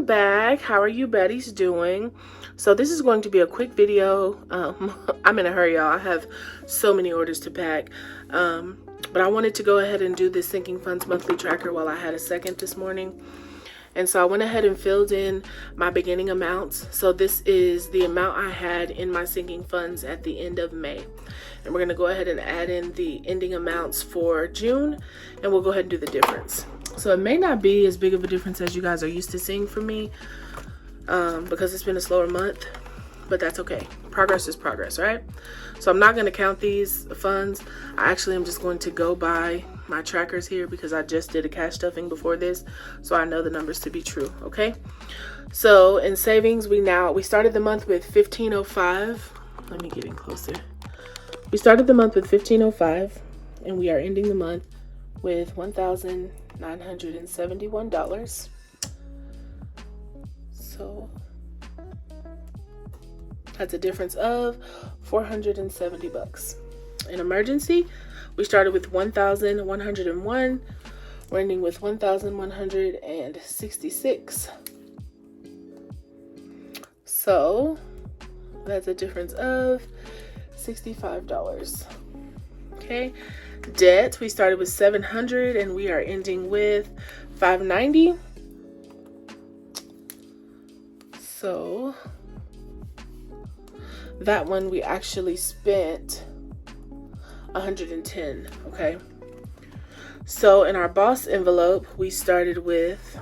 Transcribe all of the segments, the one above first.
welcome back. How are you Baddies doing? So this is going to be a quick video. I'm in a hurry, y'all. I have so many orders to pack, but I wanted to go ahead and do this sinking funds monthly tracker while I had a second this morning. And so I went ahead and filled in my beginning amounts. So this is the amount I had in my sinking funds at the end of May. And we're gonna go ahead and add in the ending amounts for June, and we'll go ahead and do the difference. So it may not be as big of a difference as you guys are used to seeing from me, because it's been a slower month, but that's okay. Progress is progress, right? So I'm not gonna count these funds. I actually am just going to go by my trackers here because I just did a cash stuffing before this, so I know the numbers to be true. Okay, so in savings, we started the month with $1,505. Let me get in closer. We started the month with $1,505, and we are ending the month with $1,971. So that's a difference of $470. In emergency, we started with 1,101. We're ending with 1,166. So that's a difference of $65. Okay. Debt, we started with 700 and we are ending with 590. So that one we actually spent 110. Okay, so in our boss envelope, we started with,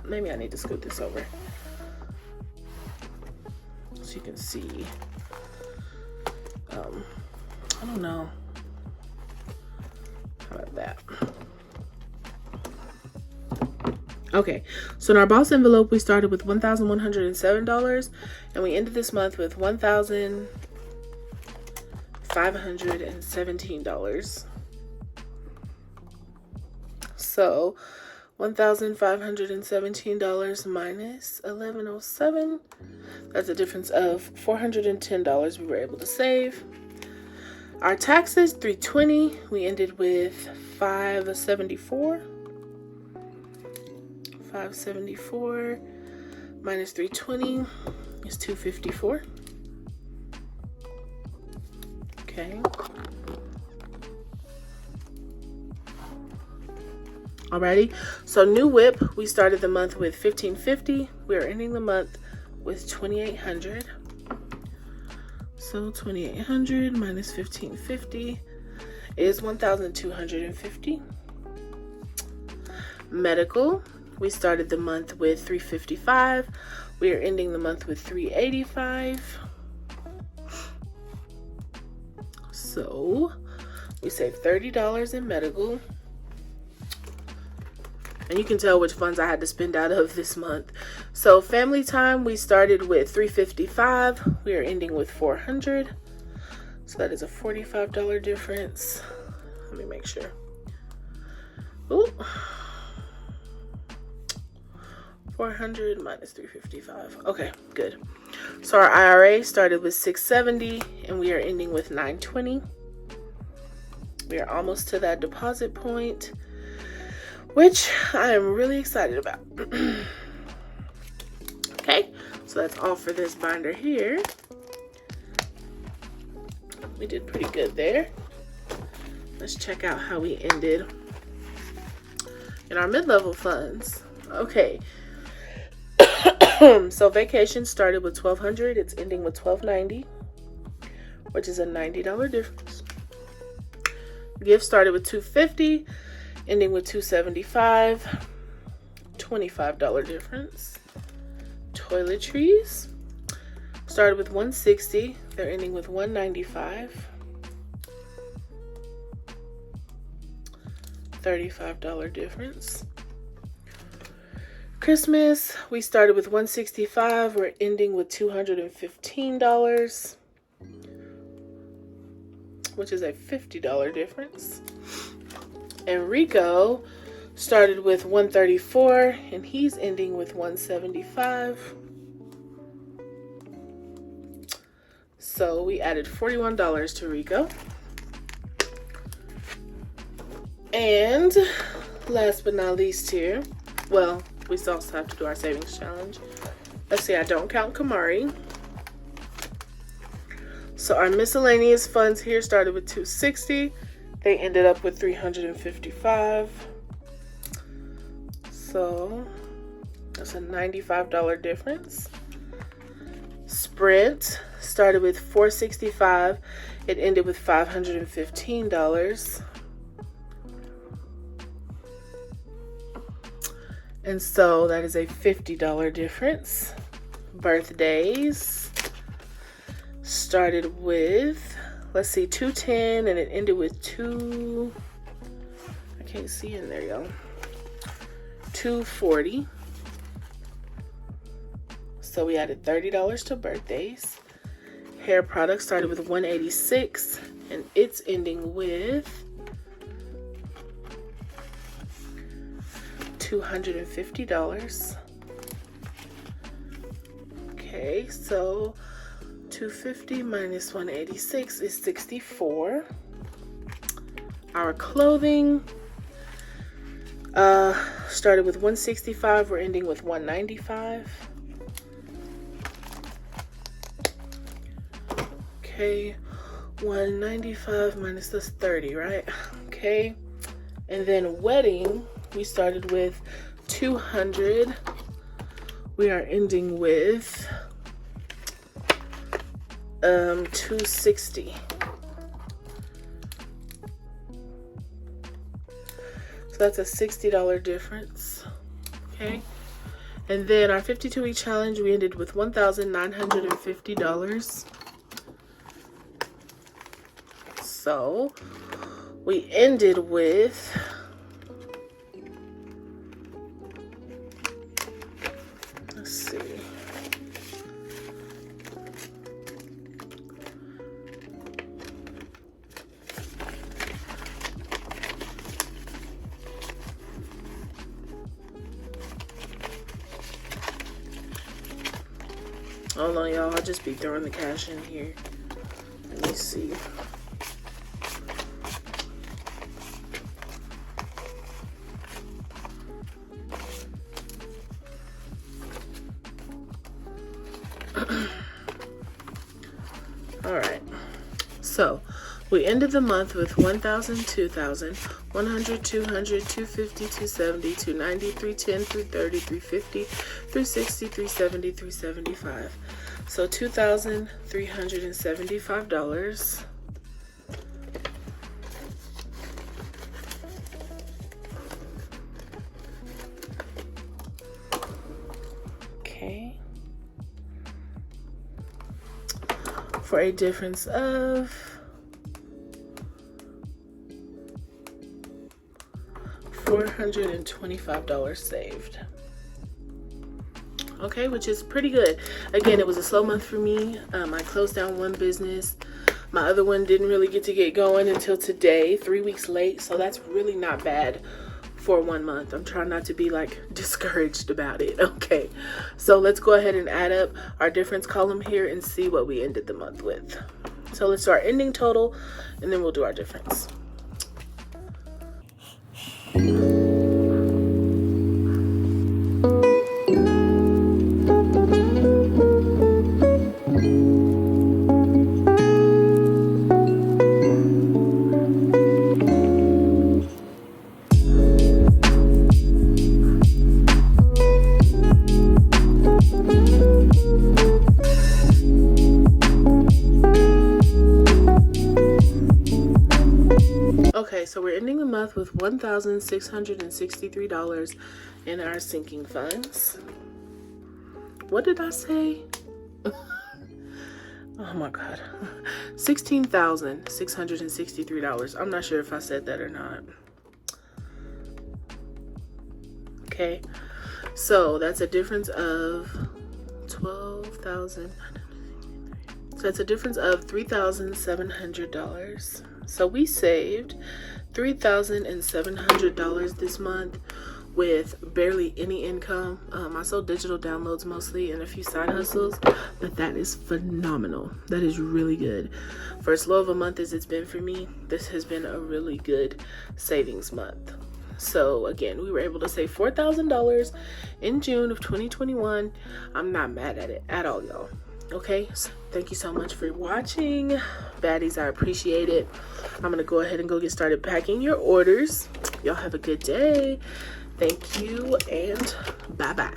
maybe I need to scoot this over so you can see. I don't know. How about that? Okay, so in our boss envelope, we started with $1,107 and we ended this month with $1,517. So $1,517 minus $1,107, that's a difference of $410 we were able to save. Our taxes, $320, we ended with $574. 574 minus 320 is 254. Okay. Alrighty. So new whip, we started the month with $1,550. We are ending the month with $2,800. So 2,800 minus 1,550 is 1,250. Medical, we started the month with $355. We are ending the month with $385. So we saved $30 in medical. And you can tell which funds I had to spend out of this month. So family time, we started with $355. We are ending with $400. So that is a $45 difference. Let me make sure. Ooh. 400 minus 355. Okay, good. So our IRA started with $670 and we are ending with $920. We are almost to that deposit point, which I am really excited about. Okay, so that's all for this binder here. We did pretty good there. Let's check out how we ended in our mid-level funds. Okay. So vacation started with $1,200. It's ending with $1,290, which is a $90 difference. Gift started with $250, ending with $275, $25 difference. Toiletries started with $160. They're ending with $195, $35 difference. Christmas, we started with $165. We're ending with $215, which is a $50 difference. And Rico started with $134 and he's ending with $175. So we added $41 to Rico. And last but not least here, well, we still also have to do our savings challenge. Let's see, I don't count Kamari. So our miscellaneous funds here started with $260. They ended up with $355. So that's a $95 difference. Sprint started with $465. It ended with $515. And so that is a $50 difference. Birthdays started with, let's see, $210 and it ended with I can't see in there, y'all. $240. So we added $30 to birthdays. Hair products started with $186 and it's ending with $250. Okay, so $250 minus $186 is $64. Our clothing started with $165. We're ending with $195. Okay, $195 minus that's $30, right? Okay, and then wedding, we started with $200. We are ending with $260. So that's a $60 difference. Okay, and then our 52-week challenge, we ended with $1,950. So we ended with let's see. Hold on, y'all. I'll just be throwing the cash in here. Let me see. All right, so we ended the month with 1,000, 2,000, 100, 200, 250, 270, 290, 310, 330, 350, 360, 370, 375. So $2,375. Okay. For a difference of $425 saved. Okay, which is pretty good. Again, it was a slow month for me. I closed down one business. My other one didn't really get going until today, 3 weeks late. So that's really not bad for 1 month. I'm trying not to be like discouraged about it. Okay, so let's go ahead and add up our difference column here and see what we ended the month with. So let's do our ending total and then we'll do our difference. Okay, so we're ending the month with $1,663 in our sinking funds. What did I say? Oh my God. $16,663. I'm not sure if I said that or not. Okay, so that's a difference of 12,000. So that's a difference of $3,700. So we saved $3,700 this month with barely any income. I sold digital downloads mostly and a few side hustles, but that is phenomenal. That is really good. For as low of a month as it's been for me, this has been a really good savings month. So again, we were able to save $4,000 in June of 2021. I'm not mad at it at all, y'all. Okay, so thank you so much for watching, baddies. I appreciate it. I'm gonna go ahead and go get started packing your orders. Y'all have a good day. Thank you, and bye-bye.